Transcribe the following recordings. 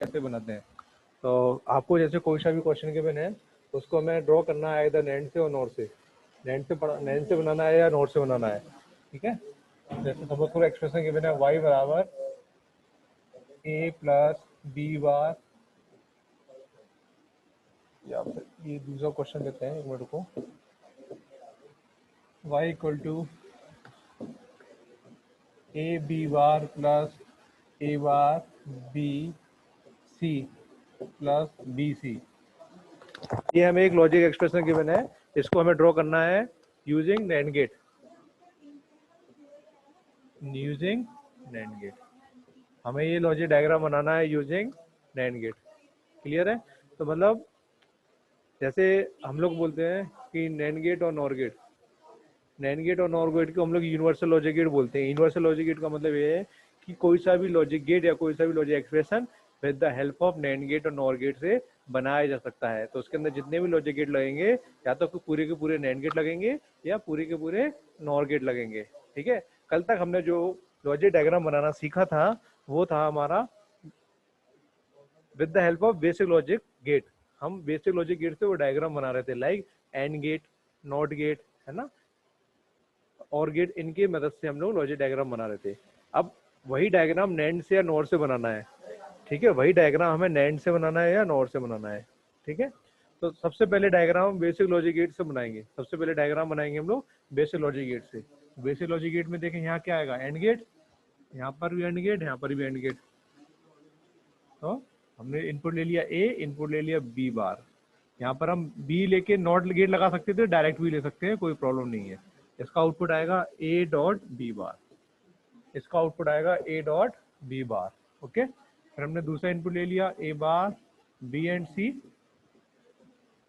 कैसे बनाते हैं। तो आपको जैसे कोई सा भी क्वेश्चन गिवन है, उसको हमें ड्रॉ करना है इधर नैंड से और नोट से। नैंड से बनाना है या नोट से बनाना है, ठीक है। जैसे सपोज करो एक्सप्रेशन गिवन है y बराबर a प्लस बी बार, या फिर ये दूसरा क्वेश्चन देते हैं, एक मिनट को। y equal to A B bar plus A bar B C plus B C. ये हमें एक लॉजिक एक्सप्रेशन गिवन है, इसको हमें ड्रॉ करना है using NAND gate. Using NAND gate हमें ये लॉजिक डायग्राम बनाना है यूजिंग नैंड गेट। क्लियर है। तो मतलब जैसे हम लोग बोलते हैं कि नैंड गेट और नॉर गेट, नैंड गेट और नॉर गेट को हम लोग यूनिवर्सल लॉजिक गेट बोलते हैं। यूनिवर्सल लॉजिक गेट का मतलब ये है कि कोई सा भी लॉजिक गेट या कोई सा भी logic expression with the help of NAND gate और नॉर गेट से बनाया जा सकता है। तो उसके अंदर जितने भी लॉजिक गेट लगेंगे, या तो पूरे के पूरे नैंड गेट लगेंगे या पूरे के पूरे नॉर गेट लगेंगे, ठीक है। कल तक हमने जो लॉजिक डायग्राम बनाना सीखा था वो था हमारा with the help of basic logic gate. हम बेसिक लॉजिक गेट से वो डायग्राम बना रहे थे, like AND gate, NOT gate, है ना, और गेट, इनकी मदद से हम लोग लॉजिक डायग्राम बना रहे थे। अब वही डायग्राम नैंड से या नॉर से बनाना है, ठीक है। वही डायग्राम हमें नैंड से बनाना है या नॉर से बनाना है, ठीक है। तो सबसे पहले डायग्राम बेसिक लॉजिक गेट से बनाएंगे। सबसे पहले डायग्राम बनाएंगे हम लोग बेसिक लॉजिक गेट से। बेसिक लॉजिक गेट में देखें यहाँ क्या आएगा, एंड गेट, यहाँ पर भी एंड गेट, यहाँ पर भी एंड गेट। तो हमने इनपुट ले लिया ए, इनपुट ले लिया बी बार। यहाँ पर हम बी लेके नॉट गेट लगा सकते थे, डायरेक्ट भी ले सकते हैं, कोई प्रॉब्लम नहीं है। इसका आउटपुट आएगा ए डॉट बी बार, इसका आउटपुट आएगा A dot B bar, okay. फिर हमने दूसरा इनपुट ले लिया ए बार बी एंड सी,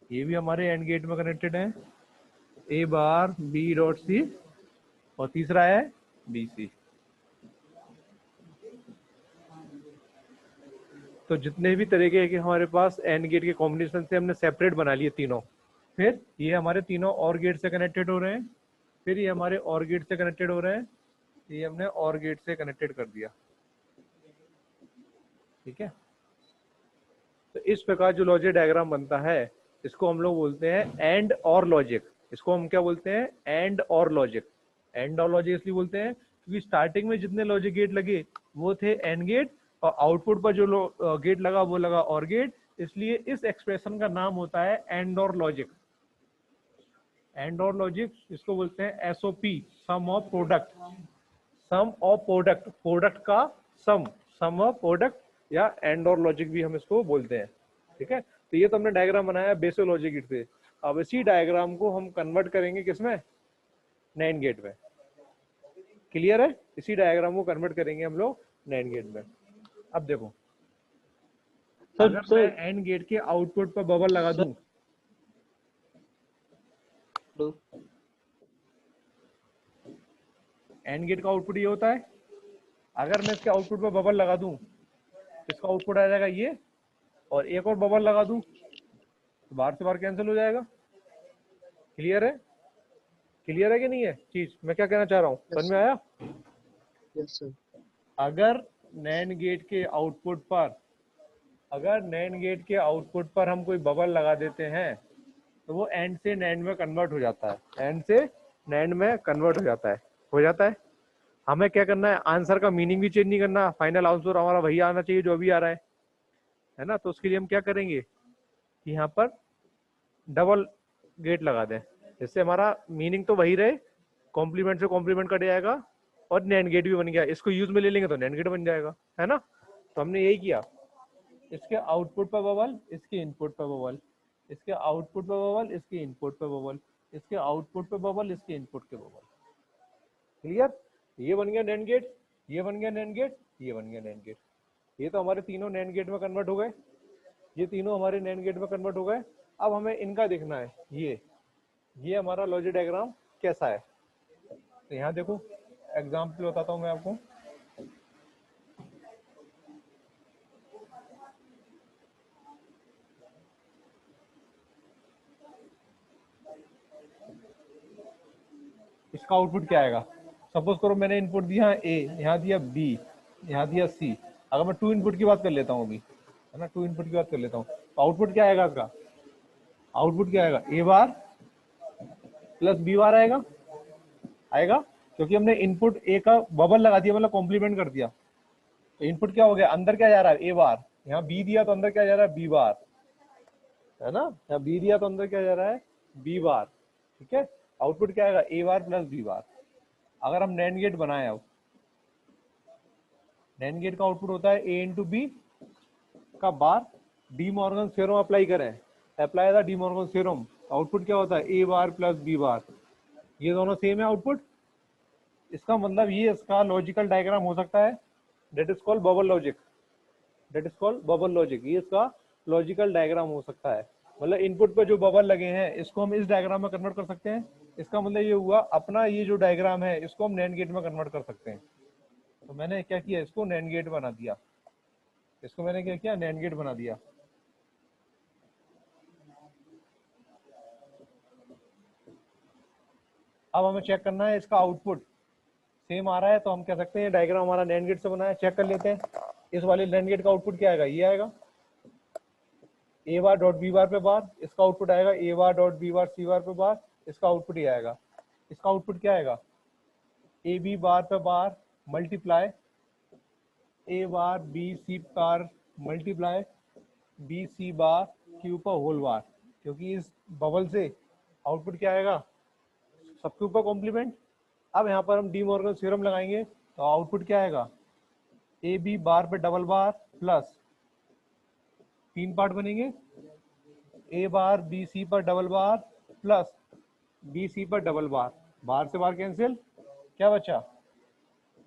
ये भी हमारे एंड गेट में कनेक्टेड है, ए बार बी डॉट सी, और तीसरा है बी सी। तो जितने भी तरीके के हमारे पास एंड गेट के कॉम्बिनेशन से हमने सेपरेट बना लिए तीनों। फिर ये हमारे तीनों और गेट से कनेक्टेड हो रहे हैं, फिर ये हमारे और गेट से कनेक्टेड हो रहे हैं, ये हमने और गेट से कनेक्टेड कर दिया, ठीक है। तो इस प्रकार जो लॉजिक डायग्राम बनता है, इसको हम लोग बोलते हैं एंड और लॉजिक। इसको हम क्या बोलते हैं, एंड और लॉजिक। एंड और लॉजिक इसलिए बोलते हैं क्योंकि स्टार्टिंग में जितने लॉजिक गेट लगे वो थे एंड गेट, और आउटपुट पर जो गेट लगा वो लगा और गेट, इसलिए इस एक्सप्रेशन का नाम होता है एंड और लॉजिक। एंड और लॉजिक इसको बोलते हैं SOP, sum of product. Sum of product, product का सम, सम ऑफ प्रोडक्ट, या एंड और लॉजिक भी हम इसको बोलते हैं, ठीक है। तो ये तो हमने डायग्राम बनाया बेसिक लॉजिक गेट से। अब इसी डायग्राम को हम कन्वर्ट करेंगे किसमें, नैंड गेट में। क्लियर है। इसी डायग्राम को कन्वर्ट करेंगे हम लोग नैंड गेट में। अब देखो, अगर मैं एंड गेट के आउटपुट पर बबल लगा दूं, एंड गेट का आउटपुट ये होता है। अगर मैं इसके आउटपुट पर बबल लगा दूं, इसका आउटपुट आ जाएगा ये, और एक और बबल लगा दूं तो बाहर से बाहर कैंसिल हो जाएगा। क्लियर है। क्लियर है कि नहीं है चीज, मैं क्या कहना चाह रहा हूँ, समझ में आया। Yes sir. अगर नैंड गेट के आउटपुट पर, अगर नैंड गेट के आउटपुट पर हम कोई बबल लगा देते हैं तो वो एंड से नैंड में कन्वर्ट हो जाता है, एंड से नैंड में कन्वर्ट हो जाता है, हो जाता है। हमें क्या करना है, आंसर का मीनिंग भी चेंज नहीं करना, फाइनल आंसर हमारा वही आना चाहिए जो अभी आ रहा है ना। तो उसके लिए हम क्या करेंगे कि यहाँ पर डबल गेट लगा दें, जिससे हमारा मीनिंग तो वही रहे, कॉम्प्लीमेंट से कॉम्प्लीमेंट कट जाएगा, और नैंड गेट भी बन गया। इसको यूज में ले लेंगे तो नैंड गेट बन जाएगा, है ना। तो हमने यही किया, इसके आउटपुट पर बबल, इसके इनपुट पर बबल, इसके आउटपुट पर बबल, इसके इनपुट पर बबल, इसके आउटपुट पर बबल, इसके इनपुट के बबल। क्लियर। ये बन गया नैंड गेट, ये बन गया नैंड गेट, ये बन गया नैंड गेट। ये तो हमारे तीनों नैंड गेट में कन्वर्ट हो गए, ये तीनों हमारे नैंड गेट में कन्वर्ट हो गए। अब हमें इनका देखना है, ये हमारा लॉजिक डायग्राम कैसा है। तो यहाँ देखो, एग्जाम्पल बताता हूँ मैं आपको। इसका आउटपुट क्या आएगा, सपोज करो मैंने इनपुट दिया ए, यहाँ दिया बी, यहाँ दिया सी। अगर मैं टू इनपुट की बात कर लेता हूँ अभी, है ना, 2 इनपुट की बात कर लेता हूँ। तो आउटपुट क्या आएगा इसका, आउटपुट क्या आएगा, ए बार प्लस बी बार आएगा, आएगा, क्योंकि हमने इनपुट ए का बबल लगा दिया, मतलब कॉम्प्लीमेंट कर दिया। तो इनपुट क्या हो गया, अंदर क्या जा रहा है, ए बार, यहाँ बी दिया तो अंदर क्या जा रहा है, बी बार, है ना, यहाँ बी दिया तो अंदर क्या जा रहा है, बी बार, ठीक है। आउटपुट क्या आएगा, ए बार प्लस बी बार। अगर हम नैंड गेट बनाए, अब नैंड गेट का आउटपुट होता है ए इंटू बी का बार, डी मॉर्गन थ्योरम अप्लाई करें, apply the D Morgan theorem, output क्या होता है, ए बार प्लस बी बार। ये दोनों सेम है आउटपुट, इसका मतलब ये इसका लॉजिकल डायग्राम हो सकता है, that is called bubble logic, that is called bubble logic. ये इसका लॉजिकल डायग्राम हो सकता है, मतलब इनपुट पे जो बबल लगे हैं इसको हम इस डायग्राम में कन्वर्ट कर सकते हैं। इसका मतलब ये हुआ अपना ये जो डायग्राम है इसको हम नैंड गेट में कन्वर्ट कर सकते हैं। तो मैंने क्या किया, इसको नैंड गेट बना दिया, इसको मैंने क्या किया, नैंड गेट बना दिया। अब हमें चेक करना है इसका आउटपुट सेम आ रहा है, तो हम कह सकते हैं डायग्राम हमारा नैंड गेट से बना है। चेक कर लेते हैं, इस वाले नैंड गेट का आउटपुट क्या आएगा, ये आएगा ए बार डॉट बी बार पे बार, इसका आउटपुट आएगा A bar dot B bar C बार पे बार, इसका आउटपुट ये आएगा। इसका आउटपुट क्या आएगा, ए बी बार पे बार multiply A bar B C bar multiply B C बार के ऊपर होल बार, क्योंकि इस बबल से आउटपुट क्या आएगा, सबके ऊपर कॉम्प्लीमेंट। अब यहाँ पर हम डी मॉर्गन थ्योरम लगाएंगे, तो आउटपुट क्या आएगा, ए बी बार पे डबल बार प्लस 3 पार्ट बनेंगे, ए बार बी सी पर double bar plus B C पर डबल बार, बार से बार कैंसिल, क्या बचा,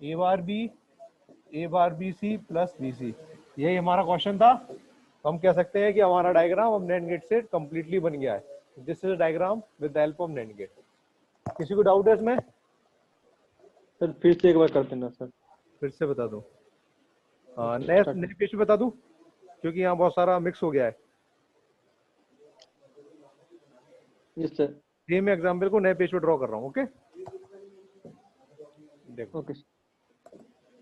A bar B C plus B C. यही हमारा क्वेश्चन था। तो हम कह सकते हैं कि हमारा डायग्राम अब नैंड गेट से कंप्लीटली बन गया है। This is diagram with the help of NAND gate. किसी को डाउट है इसमें? सर फिर से एक बार कर देना सर। फिर से बता दूं, नए पेज पे बता दूं, क्योंकि यहाँ बहुत सारा मिक्स हो गया है। Yes sir. सेम एग्जाम्पल को नए पेज पे ड्रॉ कर रहा हूँ, ओके। देखो ओके।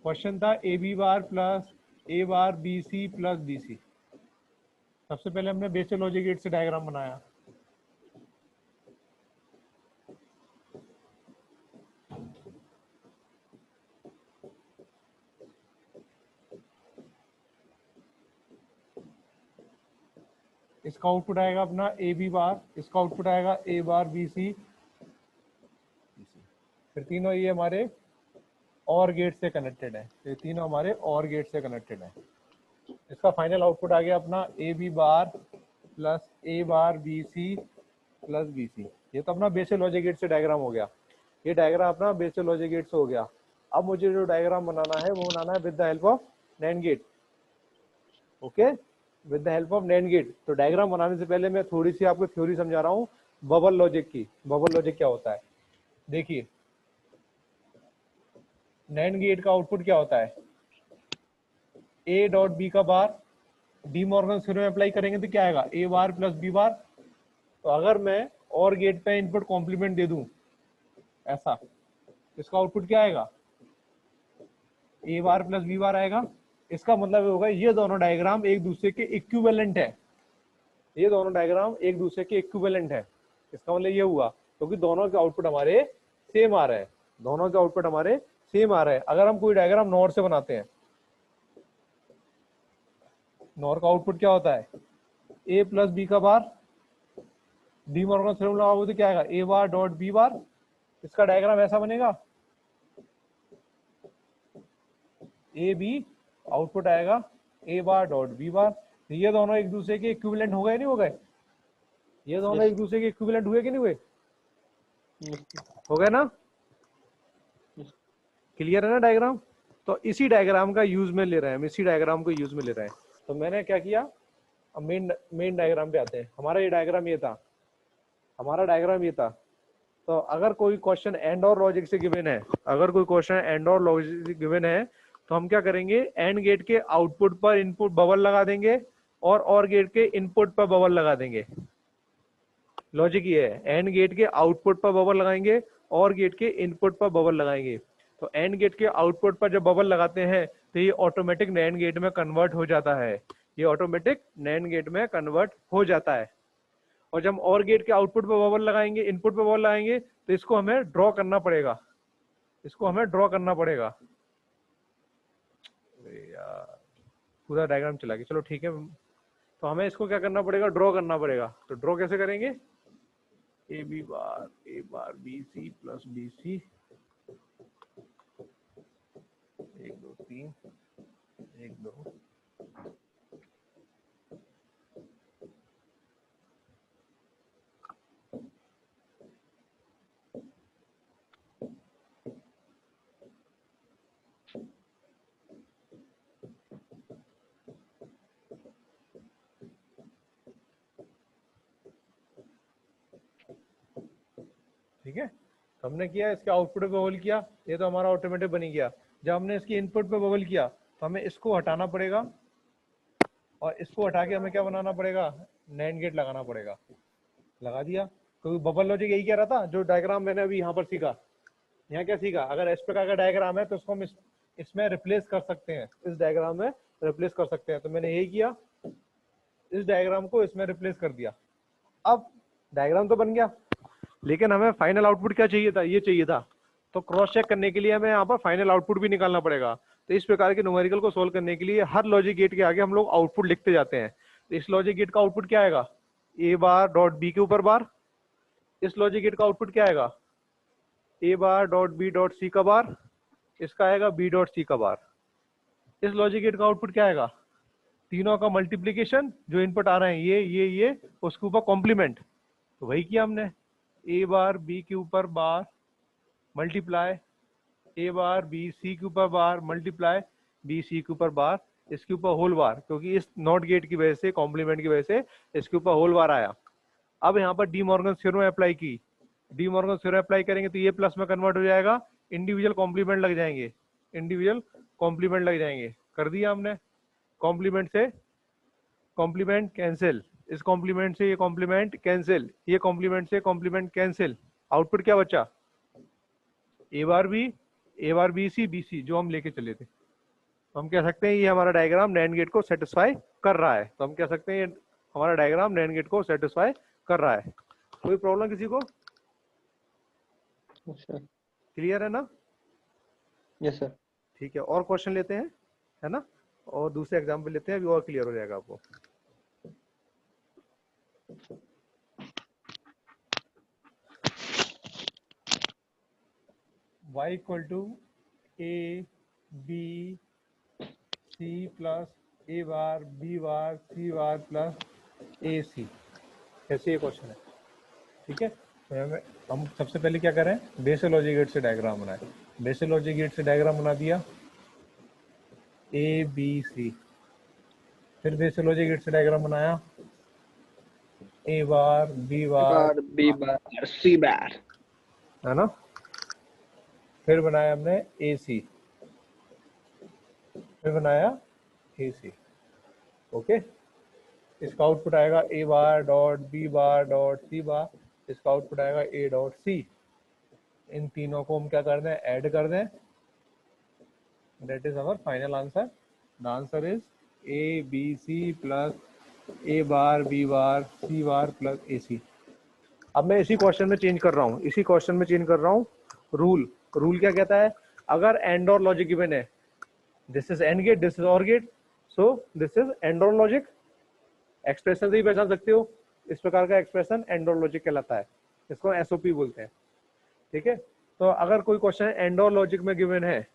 क्वेश्चन था A B bar plus A bar B C plus B C. सबसे पहले हमने बेसिक लॉजिक गेट से डायग्राम बनाया। इसका आउटपुट आएगा अपना ए बी बार, इसका आउटपुट आएगा ए बार बी सी, फिर तीनों ये हमारे और गेट से कनेक्टेड है, ये तीनों हमारे और गेट से कनेक्टेड है। इसका फाइनल आउटपुट आ गया अपना A B bar plus A bar B C plus B C. ये तो अपना बेसिक लॉजिक गेट से डायग्राम हो गया। ये डायग्राम अपना बेसिक लॉजिक गेट से हो गया। अब मुझे जो डायग्राम बनाना है वो बनाना है with the help of NAND gate, okay, with the help of NAND gate. तो डायग्राम बनाने से पहले मैं थोड़ी सी आपको थ्योरी समझा रहा हूँ बबल लॉजिक की। बबल लॉजिक क्या होता है, देखिए नैंड गेट का आउटपुट क्या होता है, ए डॉट बी का बार, डी मॉर्गन थ्योरम अप्लाई करेंगे तो क्या आएगा, ए बार प्लस बी बार। तो अगर मैं और गेट पे इनपुट कॉम्प्लीमेंट दे दूं ऐसा, इसका आउटपुट क्या आएगा, ए बार प्लस बी बार आएगा। इसका मतलब होगा ये दोनों डायग्राम एक दूसरे के इक्विवेलेंट है, ये दोनों डायग्राम एक दूसरे के इक्विवेलेंट है। इसका मतलब ये हुआ क्योंकि दोनों के आउटपुट हमारे सेम आ रहे हैं, दोनों के आउटपुट हमारे सेम आ रहे हैं। अगर हम कोई डायग्राम नॉर से बनाते हैं, नॉर का आउटपुट क्या होता है, ए प्लस बी का बार, डी मॉर्गन थ्योरम लगाओगे तो क्या आएगा, ए बार डॉट बी बार। इसका डायग्राम ऐसा बनेगा, ए बी आउटपुट आएगा ए बार डॉट बी बार। तो ये दोनों एक दूसरे के इक्विवेलेंट हो गए नहीं हो गए, ये दोनों एक दूसरे के इक्विवेलेंट हुए कि नहीं हुए, हो गए ना, क्लियर है ना डायग्राम। तो इसी डायग्राम का यूज में ले रहे हैं हम, इसी डायग्राम को यूज में ले रहे हैं। तो मैंने क्या किया, अब मेन डायग्राम पे आते हैं। हमारा ये डायग्राम ये था, हमारा डायग्राम ये था। तो अगर कोई क्वेश्चन एंड और लॉजिक से गिवन है, अगर कोई क्वेश्चन एंड और लॉजिक से गिवन है तो हम क्या करेंगे, एंड गेट के आउटपुट पर इनपुट बबल लगा देंगे और गेट के इनपुट पर बबल लगा देंगे। लॉजिक ये है, एंड गेट के आउटपुट पर बबल लगाएंगे और गेट के इनपुट पर बबल लगाएंगे। तो एंड गेट के आउटपुट पर जब बबल लगाते हैं तो ये ऑटोमेटिक नैंड गेट में कन्वर्ट हो जाता है। ये ऑटोमेटिक नैन गेट में कन्वर्ट हो जाता है। और जब हम और गेट के आउटपुट पे बबल लगाएंगे, इनपुट पे बबल लगाएंगे, तो इसको हमें ड्रॉ करना पड़ेगा, इसको हमें ड्रॉ करना पड़ेगा। यार पूरा डायग्राम चला गया, चलो ठीक है। तो हमें इसको क्या करना पड़ेगा, ड्रॉ करना पड़ेगा। तो ड्रॉ कैसे करेंगे, A bar B C plus B C, 1 2 3 1 2, ठीक है। तो हमने किया, इसके आउटपुट पे बबल किया, ये तो हमारा ऑटोमेटिक बनी गया। जब हमने इसकी इनपुट पे बबल किया तो हमें इसको हटाना पड़ेगा, और इसको हटा के हमें क्या बनाना पड़ेगा, नैंड गेट लगाना पड़ेगा। लगा दिया। क्योंकि बबल लॉजिक यही कह रहा था, जो डायग्राम मैंने अभी यहाँ पर सीखा। यहाँ क्या सीखा, अगर इस प्रकार का डायग्राम है तो इसको हम इसमें रिप्लेस कर सकते हैं, इस डायग्राम में रिप्लेस कर सकते हैं। तो मैंने यही किया, इस डायग्राम को इसमें रिप्लेस कर दिया। अब डायग्राम तो बन गया, लेकिन हमें फाइनल आउटपुट क्या चाहिए था, ये चाहिए था। तो क्रॉस चेक करने के लिए हमें यहाँ पर फाइनल आउटपुट भी निकालना पड़ेगा। तो इस प्रकार के न्यूमेरिकल को सोल्व करने के लिए हर लॉजिक गेट के आगे हम लोग आउटपुट लिखते जाते हैं। तो इस लॉजिक गेट का आउटपुट क्या आएगा, ए बार डॉट बी के ऊपर बार। इस लॉजिक गेट का आउटपुट क्या आएगा, A bar dot B dot C का बार। इसका आएगा बी डॉट सी का बार। इस लॉजिक गेट का आउटपुट क्या आएगा, तीनों का मल्टीप्लीकेशन, जो इनपुट आ रहे हैं ये उसके ऊपर कॉम्प्लीमेंट। तो वही किया हमने, ए बार बी के ऊपर बार मल्टीप्लाई ए बार बी सी के ऊपर बार मल्टीप्लाई बी सी के ऊपर बार, इसके ऊपर होल बार, क्योंकि इस नॉट गेट की वजह से, कॉम्प्लीमेंट की वजह से इसके ऊपर होल बार आया। अब यहाँ पर डी मॉर्गन थ्योरम अप्लाई की, डी मॉर्गन थ्योरम अप्लाई करेंगे तो ये प्लस में कन्वर्ट हो जाएगा, इंडिविजुअल कॉम्प्लीमेंट लग जाएंगे, इंडिविजुअल कॉम्प्लीमेंट लग जाएंगे। कर दिया हमने, कॉम्प्लीमेंट से कॉम्प्लीमेंट कैंसिल, इस कॉम्प्लीमेंट से ये कॉम्प्लीमेंट कैंसिल, ये कॉम्प्लीमेंट से कॉम्प्लीमेंट कैंसिल। आउटपुट क्या बचा, ए बार बी सी जो हम लेके चले थे। तो हम कह सकते हैं ये हमारा डायग्राम नैंड गेट को सेटिस्फाई कर रहा है। तो हम कह सकते हैं ये हमारा डायग्राम नैंड गेट को सेटिस्फाई कर रहा है। कोई प्रॉब्लम किसी को, क्लियर है ना? Yes sir. ठीक है, और क्वेश्चन लेते हैं, है ना, और दूसरे एग्जाम्पल लेते हैं, अभी और क्लियर हो जाएगा आपको। y equal to A B C plus A bar B bar C bar plus A C, ऐसे ये क्वेश्चन है। ठीक है, तो हम सबसे पहले क्या करें, बेसिक लॉजिक गेट से डायग्राम बनाए। बेसिक लॉजिक गेट से डायग्राम बना दिया, ए बी सी। फिर बेसिक लॉजिक गेट से डायग्राम बनाया, ए बार बी बार बी बार सी बार, है ना। फिर बनाया हमने ए सी, फिर बनाया ए सी। ओके, इसका आउटपुट आएगा A bar dot B bar dot C bar, इसका आउटपुट आएगा ए डॉट सी। इन तीनों को हम क्या कर दें, ऐड कर दें। That is our final answer. The answer is A B C plus A bar B bar C bar plus A C. अब मैं इसी क्वेश्चन में चेंज कर रहा हूँ, इसी क्वेश्चन में चेंज कर रहा हूँ रूल। रूल क्या कहता है, अगर एंड और लॉजिक गिवन है, this is and gate, this is or gate, so this is and और लॉजिक। एक्सप्रेशन से ही पहचान सकते हो, इस प्रकार का एक्सप्रेशन एंड और लॉजिक कहलाता है, इसको एसओपी बोलते हैं। ठीक है, तो अगर कोई क्वेश्चन एंड और लॉजिक में गिवन है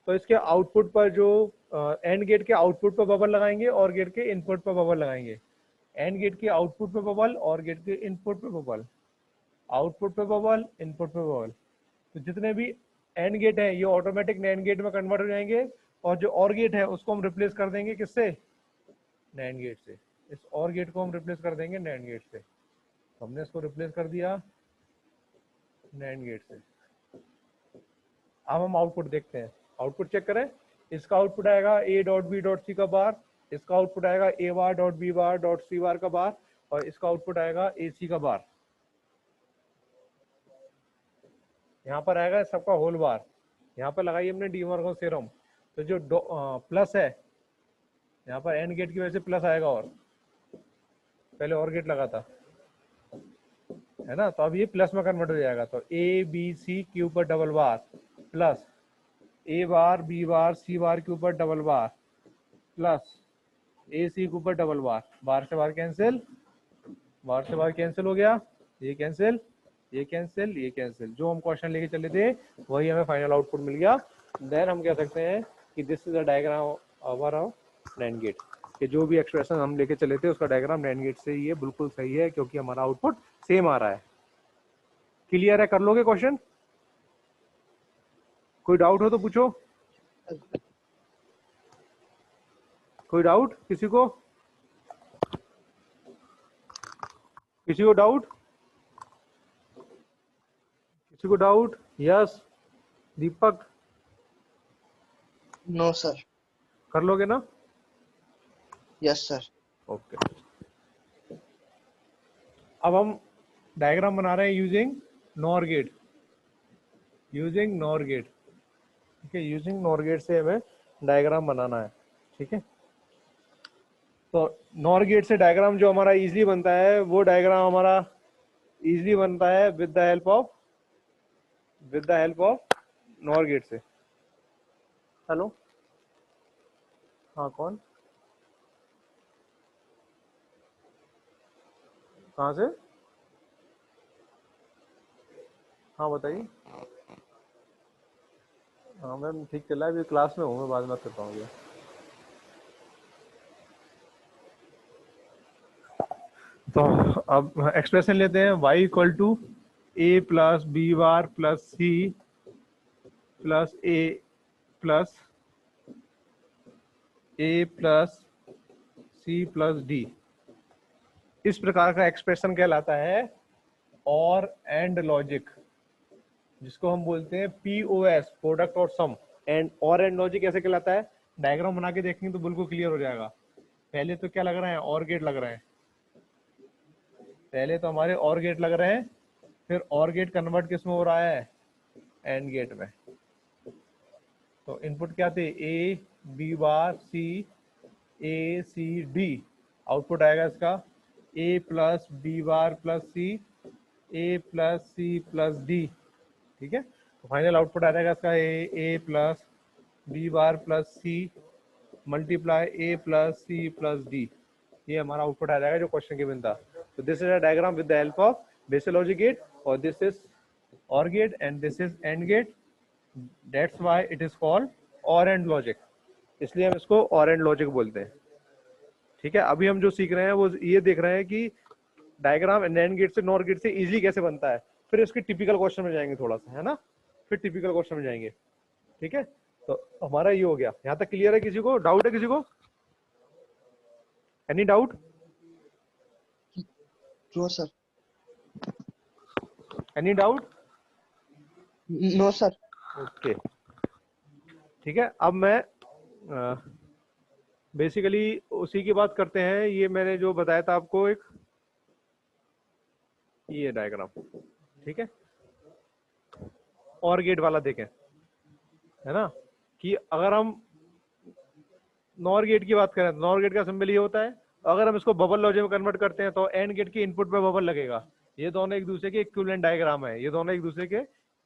तो इसके आउटपुट पर जो एंड गेट के आउटपुट पर बबल लगाएंगे और गेट के इनपुट पर बबल लगाएंगे। एंड गेट के आउटपुट पे बबल और गेट के इनपुट पे बबल, आउटपुट पे बबल इनपुट पे बबल। तो जितने भी एंड गेट है ये ऑटोमेटिक नैंड गेट में कन्वर्ट हो जाएंगे, और जो और गेट है उसको हम रिप्लेस कर देंगे किससे, नैंड गेट से। इस और गेट को हम रिप्लेस कर देंगे नैंड गेट से। तो हमने इसको रिप्लेस कर दिया नैंड गेट से। अब हम आउटपुट देखते हैं, आउटपुट चेक करें। इसका आउटपुट आएगा A dot B dot C का बार, इसका आउटपुट आएगा A bar dot B bar dot C bar का बार, और इसका आउटपुट आएगा ए सी का बार। यहाँ पर आएगा सबका होल बार। यहाँ पर लगाई हमने डी मॉर्गन थ्योरम। तो जो प्लस है यहाँ पर एंड गेट की वजह से प्लस आएगा, और पहले और गेट लगा था, है ना। तो अब ये प्लस में कन्वर्ट हो जाएगा। तो ए बी सी के ऊपर double bar plus A bar B bar C बार के ऊपर डबल बार प्लस ए सी के ऊपर डबल बार, बार से बार कैंसिल, बार से बार कैंसिल हो गया, ये कैंसिल, ये कैंसिल, ये कैंसिल। जो हम क्वेश्चन लेके चले थे वही हमें फाइनल आउटपुट मिल गया। देन हम कह सकते हैं कि this is a diagram over of NAND gate, कि जो भी एक्सप्रेशन हम लेके चले थे उसका डायग्राम नैंड गेट से ये बिल्कुल सही है, क्योंकि हमारा आउटपुट सेम आ रहा है। क्लियर है? कर लोगे क्वेश्चन? कोई डाउट हो तो पूछो। कोई डाउट किसी को? किसी को डाउट? किसी को doubt? Yes Deepak, no sir. कर लोगे ना? Yes sir. ओके। अब हम डायग्राम बना रहे हैं using nor gate, using nor gate. ठीक है, यूजिंग नॉर गेट से हमें डायग्राम बनाना है। ठीक है, तो नॉर गेट से डायग्राम जो हमारा इजीली बनता है, वो डायग्राम हमारा इजीली बनता है with the help of NOR gate से। हेलो, हाँ कौन, कहाँ से? हाँ बताइए। हाँ मैम ठीक चल रहा है, अभी क्लास में हूँ मैं, बाद में कर पाऊंगी। तो अब एक्सप्रेशन लेते हैं, y equal to A plus B bar plus C plus A plus C plus D. इस प्रकार का एक्सप्रेशन कहलाता है और एंड लॉजिक, जिसको हम बोलते हैं POS, प्रोडक्ट और सम। एंड और एंड लॉजिक ऐसे कहलाता है, डायग्राम बना के देखेंगे तो बिल्कुल क्लियर हो जाएगा। पहले तो क्या लग रहा है, और गेट लग रहे हैं, पहले तो हमारे और गेट लग रहे हैं, फिर और गेट कन्वर्ट किस में हो रहा है, एंड गेट में। तो इनपुट क्या थे, A B bar C A C D, output आएगा इसका A plus B bar plus C A plus C plus D. ठीक है, तो फाइनल आउटपुट आ जाएगा इसका A plus B bar plus C multiply A plus C plus D. ये हमारा आउटपुट आ जाएगा जो क्वेश्चन गिवन था। तो this is a diagram with the help of basic logic gate, और this is OR gate and this is and gate. That's why it is called OR and logic, इसलिए हम इसको OR and logic बोलते हैं। ठीक है, अभी हम जो सीख रहे हैं वो ये देख रहे हैं कि डायग्राम NAND गेट से NOR गेट से इजीली कैसे बनता है, फिर इसके टिपिकल क्वेश्चन में जाएंगे थोड़ा सा, है ना, फिर टिपिकल क्वेश्चन में जाएंगे। ठीक है, तो हमारा ये हो गया, यहाँ तक क्लियर है? किसी को डाउट है? किसी को any doubt? No sir. Any doubt? No sir. Okay ठीक है, अब मैं बेसिकली उसी की बात करते हैं। ये मैंने जो बताया था आपको, एक ये डायग्राम, ठीक है, और गेट वाला देखें, है ना, कि अगर हम नॉर गेट की बात करें तो नॉर गेट का सिंबल ये होता है। अगर हम इसको बबल लॉजिक में कन्वर्ट करते हैं तो एंड गेट के इनपुट पे बबल लगेगा। ये दोनों एक दूसरे के इक्विवेलेंट डायग्राम है, ये दोनों एक दूसरे के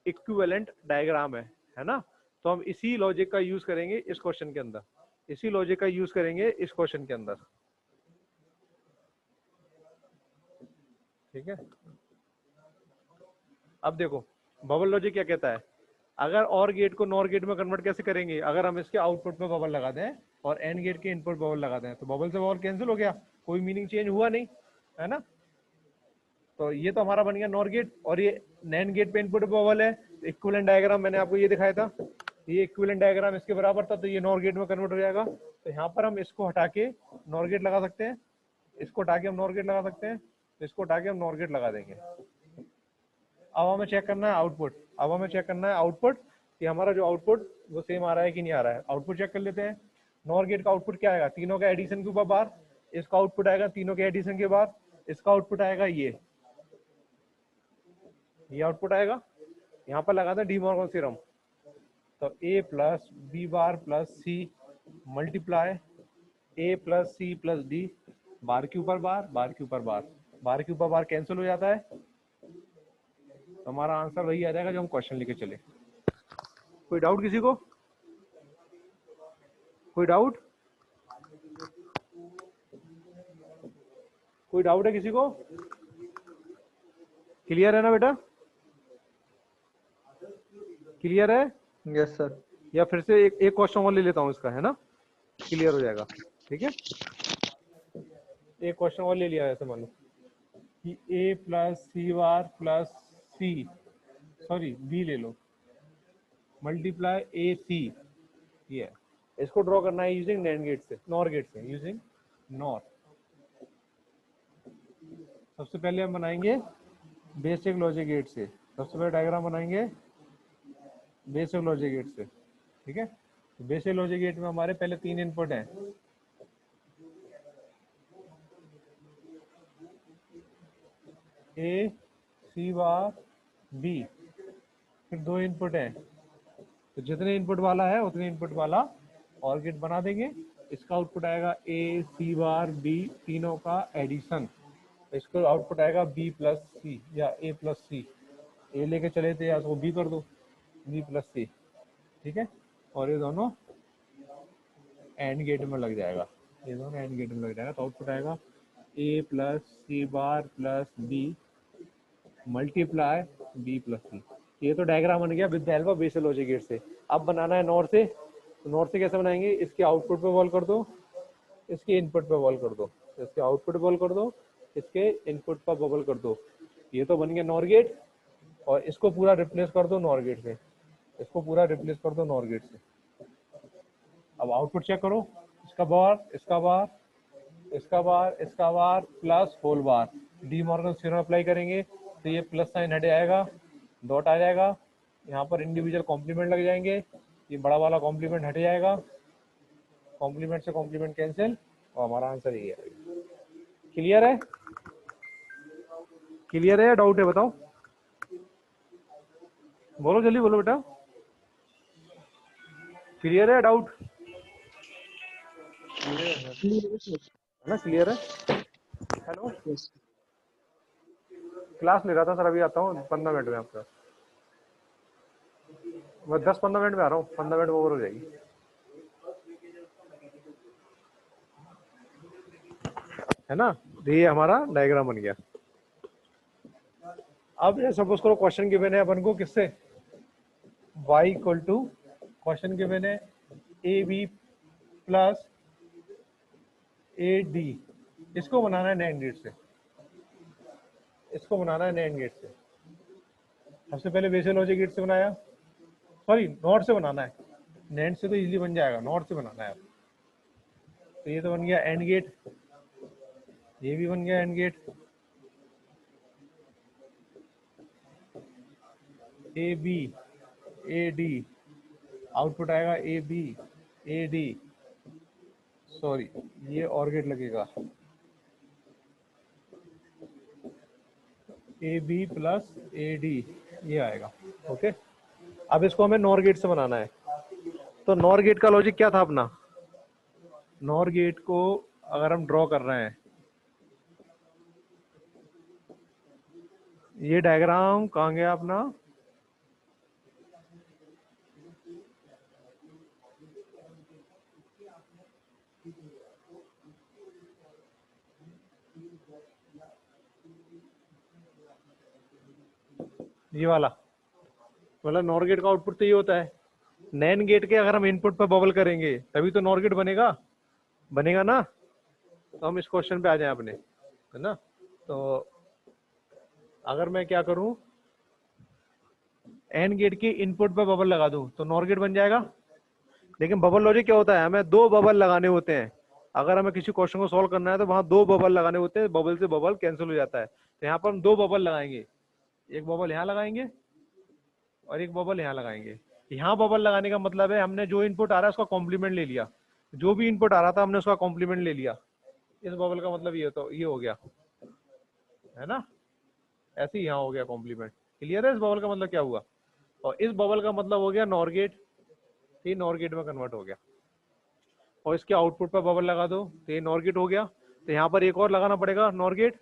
इक्विवेलेंट डायग्राम है ना। तो हम इसी लॉजिक का यूज करेंगे इस क्वेश्चन के अंदर, इसी लॉजिक का यूज करेंगे इस क्वेश्चन के अंदर। ठीक है, अब देखो बबल लॉजिक क्या कहता है, अगर और गेट को नॉर गेट में कन्वर्ट कैसे करेंगे, अगर हम इसके आउटपुट में बबल लगा दें और एंड गेट के इनपुट बबल लगा दें, तो बबल से बबल कैंसिल हो गया, कोई मीनिंग चेंज हुआ नहीं, है ना। तो ये तो हमारा बन गया नॉर गेट, और ये नैंड गेट पे इनपुट बबल है। इक्विवेलेंट डायग्राम मैंने आपको ये दिखाया था, ये इक्विवेलेंट डायग्राम इसके बराबर था, तो ये नॉर गेट में कन्वर्ट हो जाएगा। तो यहाँ पर हम इसको हटा के नॉर गेट लगा सकते हैं, इसको हटा के हम नॉर गेट लगा सकते हैं, इसको हटा के हम नॉर गेट लगा देंगे। अब हमें चेक करना है आउटपुट, अब हमें चेक करना है आउटपुट कि हमारा जो आउटपुट वो सेम आ रहा है कि नहीं आ रहा है। आउटपुट चेक कर लेते हैं। नॉर गेट का आउटपुट क्या आएगा, तीनों का एडिशन के ऊपर बार, इसका आउटपुट आएगा तीनों के एडिशन के बाद, इसका आउटपुट आएगा ये आउटपुट आएगा। यहाँ पर लगा था डी मॉर्गन थ्योरम, तो ए plus B bar plus C multiply A plus C plus D, bar के ऊपर बार, बार के ऊपर बार, बार के ऊपर बार कैंसिल हो जाता है, तो हमारा आंसर वही आ जाएगा जो हम क्वेश्चन लेके चले। कोई डाउट किसी को? कोई डाउट? कोई डाउट है किसी को? क्लियर है ना बेटा? क्लियर है? Yes sir. या फिर से एक क्वेश्चन और ले लेता हूँ इसका, है ना, क्लियर हो जाएगा। ठीक है, एक क्वेश्चन और ले लिया ऐसे मान लो कि a plus C bar plus C, sorry b ले लो, मल्टीप्लाई ए सी, ये है। इसको ड्रॉ करना है यूजिंग नैंड गेट से, नॉर गेट से, यूजिंग नॉर। सबसे पहले हम बनाएंगे बेसिक लॉजिक गेट से, सबसे पहले डायग्राम बनाएंगे बेसिक लॉजिक गेट से। ठीक है, तो बेसिक लॉजिक गेट में हमारे पहले 3 इनपुट हैं, ए सी बार बी, फिर 2 इनपुट हैं, तो जितने इनपुट वाला है उतने इनपुट वाला और गेट बना देंगे। इसका आउटपुट आएगा ए सी बार बी, तीनों का एडिशन, इसका आउटपुट आएगा बी प्लस सी या ए प्लस सी, ए लेके चले थे या तो बी कर दो, बी प्लस सी। ठीक है, और ये दोनों एंड गेट में लग जाएगा, ये दोनों एंड गेट में लग जाएगा, तो आउटपुट आएगा A plus C bar plus B multiply B plus C. ये तो डायग्राम बन गया with the help of basic logic gate से। अब बनाना है नॉर से, तो नॉर से कैसे बनाएंगे, इसके आउटपुट पे बॉल कर दो, इसके इनपुट पे बॉल कर दो, इसके आउटपुट पे बॉल कर दो, इसके इनपुट पर बबल कर दो। ये तो बन गया नॉर गेट, और इसको पूरा रिप्लेस कर दो नॉर गेट से, इसको पूरा रिप्लेस कर दो नॉर गेट से। अब आउटपुट चेक करो, इसका बार, इसका बार, इसका बार, इसका bar plus whole bar, D Morgan theorem apply करेंगे तो ये प्लस साइन हट जाएगा, डॉट आ जाएगा, यहाँ पर इंडिविजुअल कॉम्प्लीमेंट लग जाएंगे, ये बड़ा वाला कॉम्प्लीमेंट हट जाएगा, कॉम्प्लीमेंट से कॉम्प्लीमेंट कैंसिल, और हमारा आंसर ये है। क्लियर है? क्लियर है या डाउट है बताओ? बोलो जल्दी बोलो बेटा, क्लियर है डाउट? है ना, क्लियर है? हेलो, क्लास ले रहा था सर, अभी आता हूँ 15 मिनट में आपका, मैं 10-15 मिनट में आ रहा हूँ, 15 मिनट ओवर हो जाएगी। है ना, ये हमारा डायग्राम बन गया। अब सपोज करो क्वेश्चन गिवन है अपन को किससे, y equal to, question given है A B plus A D, इसको बनाना है नैंड गेट से, इसको बनाना है नैंड गेट से। सबसे पहले बेसिक लॉजिक गेट से बनाया, सॉरी नॉट से बनाना है, नैंड से तो इजीली बन जाएगा, नॉट से बनाना है। तो ये तो बन गया एंड गेट, ये भी बन गया and gate, A B A D, output आएगा A B A D, sorry ये और गेट लगेगा A B plus A D, ये आएगा। ओके, अब इसको हमें नॉर गेट से बनाना है। तो नॉर गेट का लॉजिक क्या था अपना, नॉर गेट को अगर हम ड्रॉ कर रहे हैं, ये डायग्राम कहाँ गया अपना, ये वाला, मतलब नॉर गेट का आउटपुट तो ये होता है, नैन गेट के अगर हम इनपुट पर बबल करेंगे तभी तो नॉर गेट बनेगा, बनेगा ना। तो हम इस क्वेश्चन पे आ जाए अपने, है ना। तो अगर मैं क्या करूं, एन गेट के इनपुट पे बबल लगा दूं तो नॉर गेट बन जाएगा। लेकिन बबल लॉजिक क्या होता है, हमें 2 बबल लगाने होते हैं, अगर हमें किसी क्वेश्चन को सॉल्व करना है तो वहां 2 बबल लगाने होते हैं, बबल से बबल कैंसिल हो जाता है। तो यहाँ पर हम 2 बबल लगाएंगे, एक बबल यहाँ लगाएंगे और एक बबल यहाँ लगाएंगे। यहाँ बबल लगाने का मतलब है हमने जो इनपुट आ रहा है उसका कॉम्प्लीमेंट ले लिया, जो भी इनपुट आ रहा था हमने उसका कॉम्प्लीमेंट ले लिया। इस बबल का मतलब ये तो ये हो गया, है ना, ऐसे ही यहाँ हो गया कॉम्प्लीमेंट। क्लियर है इस बबल का मतलब क्या हुआ, और इस बबल का मतलब हो गया नॉर गेट, ये नॉर गेट में कन्वर्ट हो गया। और इसके आउटपुट पर बबल लगा दो तो ये नॉर गेट हो गया। तो यहाँ पर एक और लगाना पड़ेगा नॉर गेट,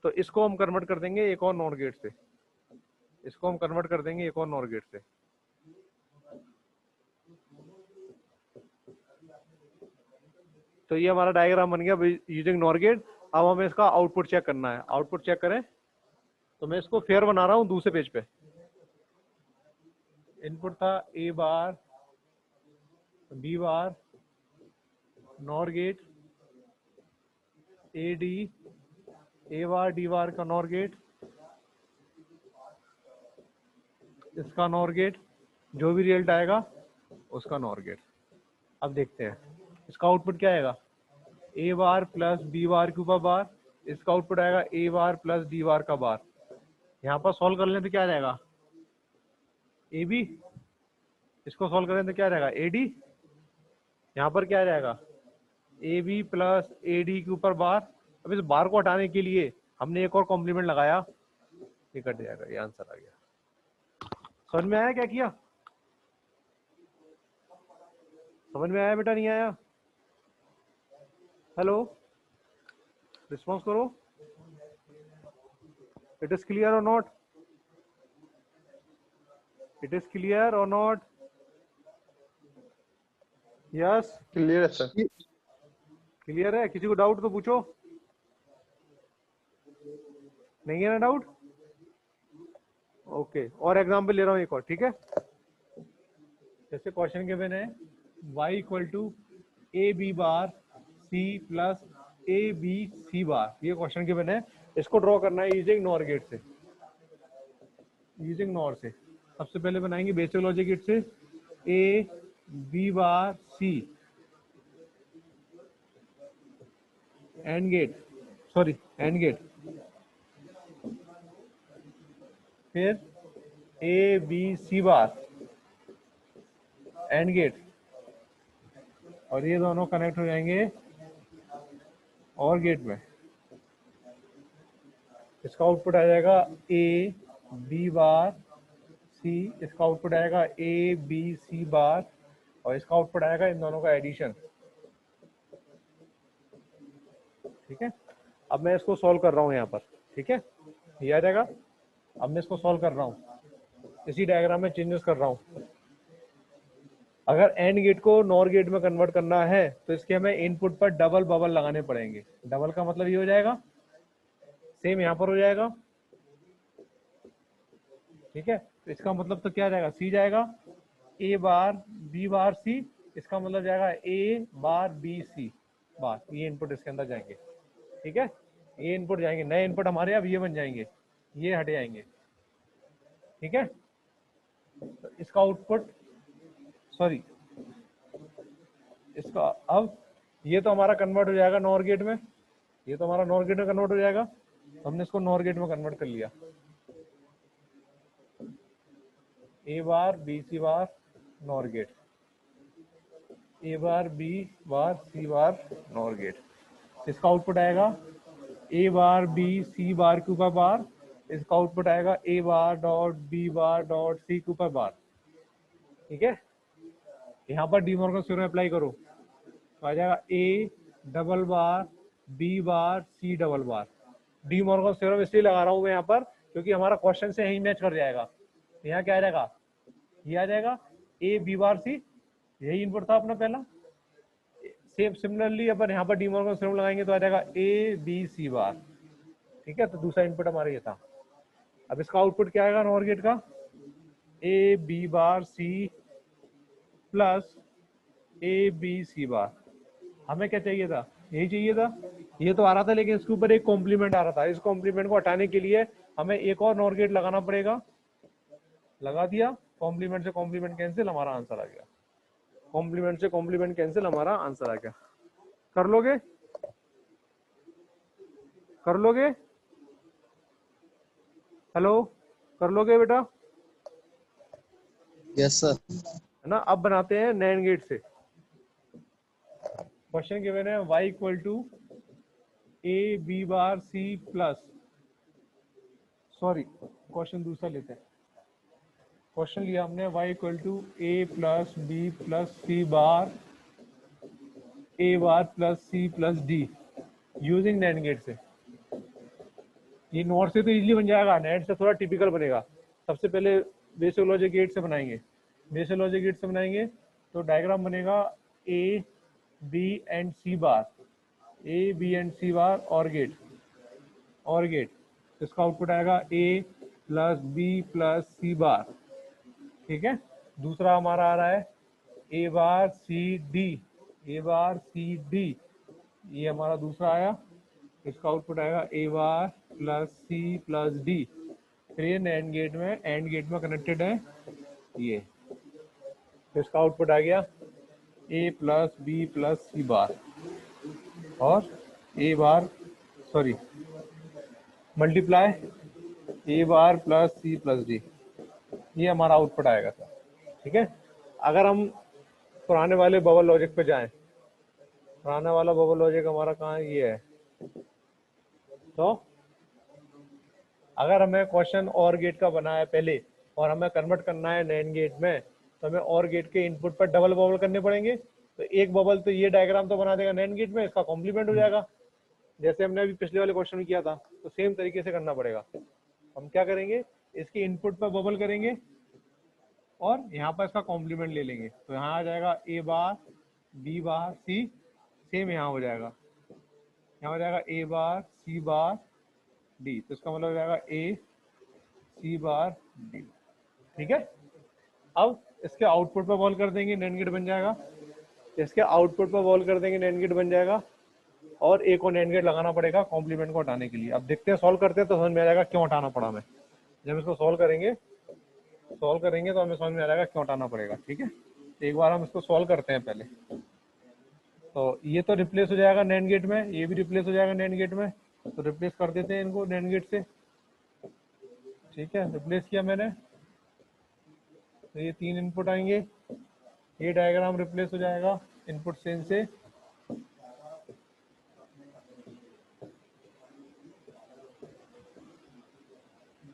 तो इसको हम कन्वर्ट कर देंगे एक और नॉर गेट से, इसको हम कन्वर्ट कर देंगे एक और नॉर गेट से। तो ये हमारा डायग्राम बन गया यूजिंग नॉर गेट। अब हमें इसका आउटपुट चेक करना है। आउटपुट चेक करें तो मैं इसको फेयर बना रहा हूँ दूसरे पेज पे। इनपुट था A bar B bar nor gate A D A bar D bar का नॉर गेट, इसका नॉर गेट, जो भी रिजल्ट आएगा उसका नॉर गेट। अब देखते हैं इसका आउटपुट क्या आएगा, ए बार प्लस बी बार के ऊपर बार, इसका आउटपुट आएगा A bar plus D bar का बार। यहाँ पर सॉल्व कर लें तो क्या आ जाएगा ए बी, इसको सॉल्व करें तो क्या रहेगा ए डी, यहाँ पर क्या आ जाएगा A B plus A D के ऊपर बार। अब इस बार को हटाने के लिए हमने एक और कॉम्प्लीमेंट लगाया, ये कट जाएगा, ये आंसर आ गया। समझ में आया क्या किया, समझ में आया बेटा नहीं आया, हेलो रिस्पॉन्स करो, इट इज क्लियर और नॉट, इट इज क्लियर और नॉट, यस क्लियर है सर। क्लियर है, किसी को डाउट तो पूछो, नहीं है ना डाउट, ओके। और एग्जाम्पल ले रहा हूँ एक और, ठीक है। जैसे क्वेश्चन गिवन है y equal to A B bar C plus A B C bar, ये क्वेश्चन गिवन है। इसको ड्रॉ करना है यूजिंग नॉर गेट से, यूजिंग नॉर से। सबसे पहले बनाएंगे बेसिक लॉजिक गेट से A B bar C and gate, sorry and gate, फिर A B C bar and gate, और ये दोनों कनेक्ट हो जाएंगे और गेट में। इसका आउटपुट आ जाएगा ए बी बार सी, इसका आउटपुट आएगा ए बी सी बार, और इसका आउटपुट आएगा इन दोनों का एडिशन, ठीक है। अब मैं इसको सॉल्व कर रहा हूँ यहाँ पर, ठीक है, ये आ जाएगा। अब मैं इसको सॉल्व कर रहा हूँ, इसी डायग्राम में चेंजेस कर रहा हूँ। अगर एंड गेट को नॉर गेट में कन्वर्ट करना है तो इसके हमें इनपुट पर डबल बबल लगाने पड़ेंगे। डबल का मतलब ये हो जाएगा, सेम यहाँ पर हो जाएगा, ठीक है। तो इसका मतलब तो क्या जाएगा, सी जाएगा ए बार बी बार सी, इसका मतलब जाएगा ए बार बी सी बार, ये इनपुट इसके अंदर जाएंगे, ठीक है। ये इनपुट जाएंगे, नए इनपुट हमारे अब ये बन जाएंगे, ये हट जाएंगे, ठीक है। तो इसका आउटपुट, सॉरी इसका, अब ये तो हमारा कन्वर्ट हो जाएगा नॉर गेट में, ये तो हमारा नॉर गेट में कन्वर्ट हो जाएगा, तो हमने इसको नॉर गेट में कन्वर्ट कर लिया। ए बार बी सी बार नॉर गेट, ए बार बी बार सी बार नॉर गेट, इसका आउटपुट आएगा ए बार बी सी बार के ऊपर बार, इसका आउटपुट आएगा A bar dot B bar dot C के ऊपर बार, ठीक है। यहाँ पर डी मॉर्गन थ्योरम अप्लाई करो तो आ जाएगा A double bar B bar C double bar. D Morgan theorem इसलिए लगा रहा हूँ मैं यहाँ पर क्योंकि हमारा क्वेश्चन से यही मैच कर जाएगा। तो यहाँ क्या आ जाएगा, ये आ जाएगा ए बी बार सी, यही इनपुट था अपना पहला। सेम सिमिलरली अपन यहाँ पर डी मॉर्गन थ्योरम लगाएंगे तो आ जाएगा ए बी सी बार, ठीक है। तो दूसरा इनपुट हमारा ये था। अब इसका आउटपुट क्या आएगा नॉर गेट का, A B bar C plus A B C bar. हमें क्या चाहिए था, यही चाहिए था, ये तो आ रहा था, लेकिन इसके ऊपर एक कॉम्प्लीमेंट आ रहा था। इस कॉम्प्लीमेंट को हटाने के लिए हमें एक और नॉर गेट लगाना पड़ेगा, लगा दिया, कॉम्प्लीमेंट से कॉम्प्लीमेंट कैंसिल, हमारा आंसर आ गया। कॉम्प्लीमेंट से कॉम्प्लीमेंट कैंसिल, हमारा आंसर आ गया। कर लोगे, कर लोगे, हेलो कर लोगे बेटा, यस सर। है ना। अब बनाते हैं नैंड गेट से। क्वेश्चन गिवन है y equal to A B bar C plus, sorry question दूसरा लेते हैं। क्वेश्चन लिया हमने y equal to A plus B plus C bar A bar plus C plus D using NAND gate से। ये not से तो इजीली बन जाएगा, नेट से थोड़ा टिपिकल बनेगा। सबसे पहले बेसिक लॉजिक गेट से बनाएंगे। बेसिक लॉजिक गेट से बनाएंगे तो डायग्राम बनेगा A B and C bar, A B and C bar or gate. इसका आउटपुट आएगा A plus B plus C bar. ठीक है, दूसरा हमारा आ रहा है ए बार C D, A bar C D, ये हमारा दूसरा आया। इसका आउटपुट आएगा A bar plus C plus D. फिर ये एंड गेट में कनेक्टेड है ये, तो इसका आउटपुट आ गया ए plus B plus C bar और ए बार sorry multiply A bar plus C plus D, ये हमारा आउटपुट आएगा सर। ठीक है, अगर हम पुराने वाले बबल लॉजिक पे जाएं, पुराना वाला बबल लॉजिक हमारा कहाँ है, ये है। तो अगर हमें क्वेश्चन और गेट का बना है पहले और हमें कन्वर्ट करना है नैंड गेट में, तो हमें और गेट के इनपुट पर डबल बबल करने पड़ेंगे। तो एक बबल तो ये डायग्राम तो बना देगा नैंड गेट में, इसका कॉम्प्लीमेंट हो जाएगा, जैसे हमने अभी पिछले वाले क्वेश्चन में किया था। तो सेम तरीके से करना पड़ेगा। हम क्या करेंगे, इसके इनपुट पर बबल करेंगे और यहाँ पर इसका कॉम्प्लीमेंट ले लेंगे। तो यहाँ आ जाएगा ए बार बी बार सी, सेम यहाँ हो जाएगा, यहाँ हो जाएगा ए बार सी बार डी। तो इसका मतलब हो जाएगा ए सी बार डी। ठीक है, अब इसके आउटपुट पर बॉल कर देंगे, नैंड गेट बन जाएगा। इसके आउटपुट पर बॉल कर देंगे, नैंड गेट बन जाएगा। और एक और नैंड गेट लगाना पड़ेगा कॉम्प्लीमेंट को हटाने के लिए। अब देखते हैं, सॉल्व करते हैं तो समझ में आ जाएगा क्यों हटाना पड़ा हमें। जब इसको सॉल्व करेंगे तो हमें समझ में आ जाएगा क्यों हटाना पड़ेगा। ठीक है, एक बार हम इसको सॉल्व करते हैं पहले। तो ये तो रिप्लेस हो जाएगा नैंड गेट में, ये भी रिप्लेस हो जाएगा नैंड गेट में। तो रिप्लेस कर देते हैं इनको नैंड गेट से। ठीक है, रिप्लेस किया मैंने, तो ये 3 इनपुट आएंगे, ये डायग्राम रिप्लेस हो जाएगा इनपुट सेन से।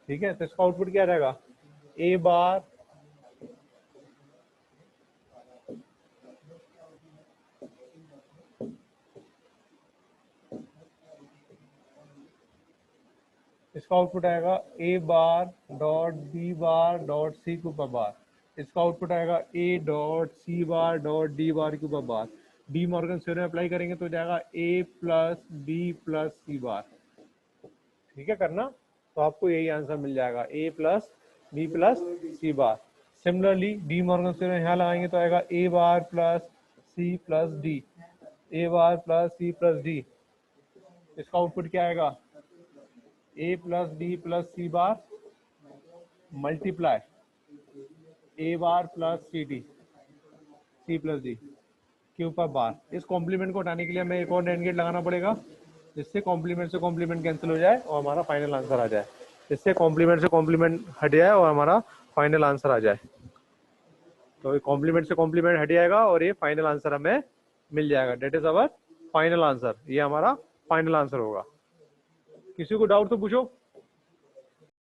ठीक है, तो इसका आउटपुट क्या रहेगा, ए बार इसका आउटपुट आएगा A bar dot B bar dot C के ऊपर बार। इसका आउटपुट आएगा A dot C bar dot D bar के ऊपर bar. D Morgan theorem apply करेंगे तो जाएगा A plus B plus C bar. ठीक है करना, तो आपको यही आंसर मिल जाएगा, A plus B plus C bar. Similarly De Morgan theorem यहाँ लगाएंगे तो आएगा A bar plus C plus D, A bar plus C plus D. इसका आउटपुट क्या आएगा, A plus D plus C bar multiply A bar plus C D C plus D के ऊपर बार। इस कॉम्प्लीमेंट को हटाने के लिए हमें एक और नैंड गेट लगाना पड़ेगा, जिससे कॉम्प्लीमेंट से कॉम्प्लीमेंट कैंसिल हो जाए और हमारा फाइनल आंसर आ जाए। इससे कॉम्प्लीमेंट से कॉम्प्लीमेंट हट जाए और हमारा फाइनल आंसर आ जाए। तो कॉम्प्लीमेंट से कॉम्प्लीमेंट हट जाएगा और ये फाइनल आंसर हमें मिल जाएगा। That is our final answer, ये हमारा फाइनल आंसर होगा। किसी को डाउट तो पूछो।